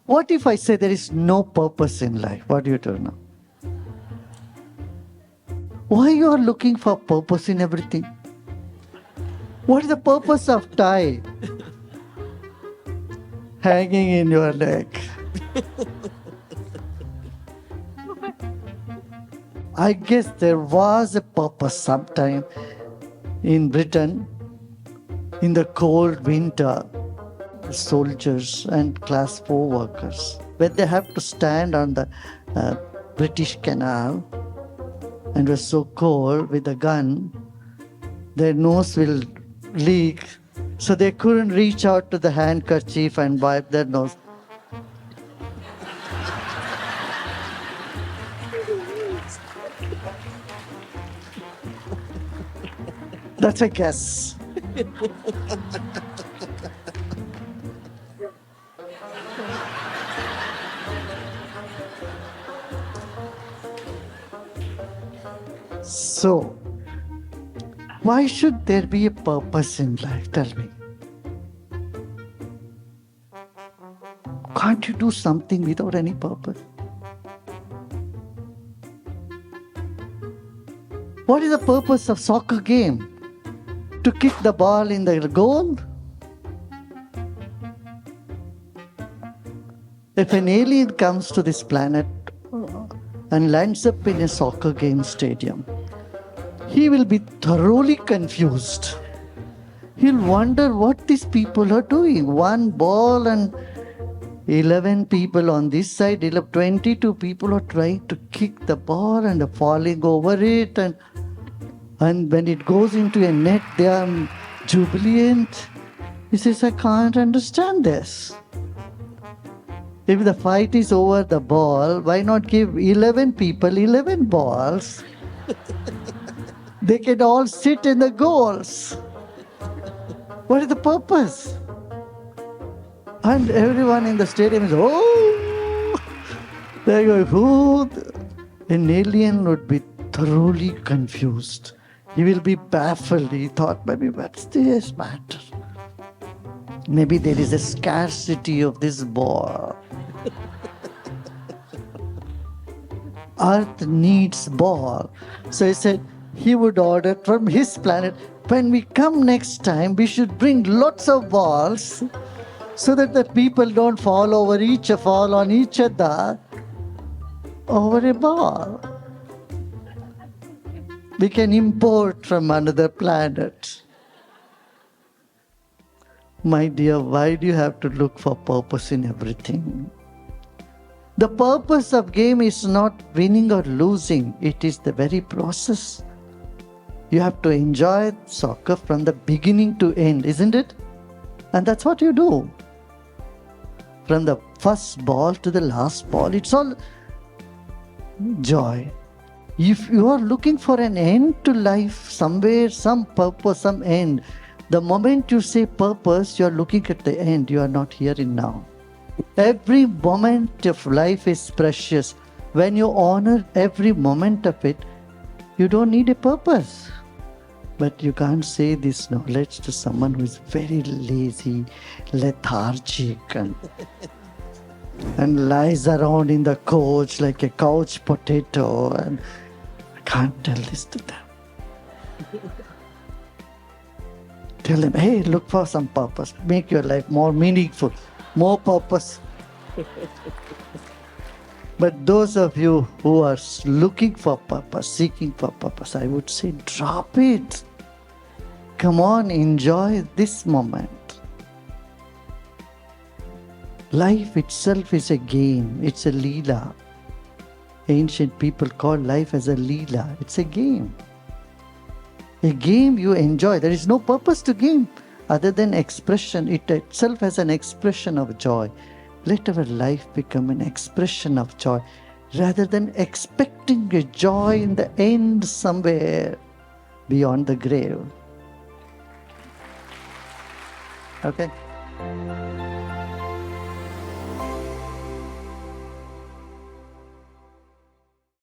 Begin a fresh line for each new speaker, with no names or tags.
What if I say there is no purpose in life? What do you do now? Why you are looking for purpose in everything? What is the purpose of tie hanging in your neck? I guess there was a purpose sometime in Britain in the cold winter. Soldiers and class 4 workers, when they have to stand on the British Canal and it was so cold with a gun, their nose will leak, so they couldn't reach out to the handkerchief and wipe their nose. That's a guess. So, why should there be a purpose in life? Tell me. Can't you do something without any purpose? What is the purpose of soccer game? To kick the ball in the goal? If an alien comes to this planet and lands up in a soccer game stadium, he will be thoroughly confused. He'll wonder what these people are doing. One ball and 11 people on this side, 22 people are trying to kick the ball and are falling over it. And when it goes into a net, they are jubilant. He says, I can't understand this. If the fight is over the ball, why not give 11 people 11 balls? They can all sit in the goals. What is the purpose? And everyone in the stadium is, oh! They go, who? An alien would be thoroughly confused. He will be baffled. He thought, maybe what's this matter? Maybe there is a scarcity of this ball. Earth needs ball. So he said he would order from his planet, when we come next time, we should bring lots of balls so that the people don't fall on each other over a ball. We can import from another planet. My dear, why do you have to look for purpose in everything? The purpose of game is not winning or losing. It is the very process. You have to enjoy soccer from the beginning to end, isn't it? And that's what you do. From the first ball to the last ball, it's all joy. If you are looking for an end to life, somewhere, some purpose, some end, the moment you say purpose, you are looking at the end. You are not here in now. Every moment of life is precious. When you honor every moment of it, you don't need a purpose. But you can't say this knowledge to someone who is very lazy, lethargic, and lies around in the couch like a couch potato. And I can't tell this to them. Tell them, hey, look for some purpose. Make your life more meaningful, more purpose. But those of you who are looking for purpose, seeking for purpose, I would say drop it. Come on, enjoy this moment. Life itself is a game. It's a leela. Ancient people call life as a leela. It's a game. A game you enjoy. There is no purpose to game other than expression. It itself has an expression of joy. Let our life become an expression of joy rather than expecting a joy in the end somewhere beyond the grave. Okay?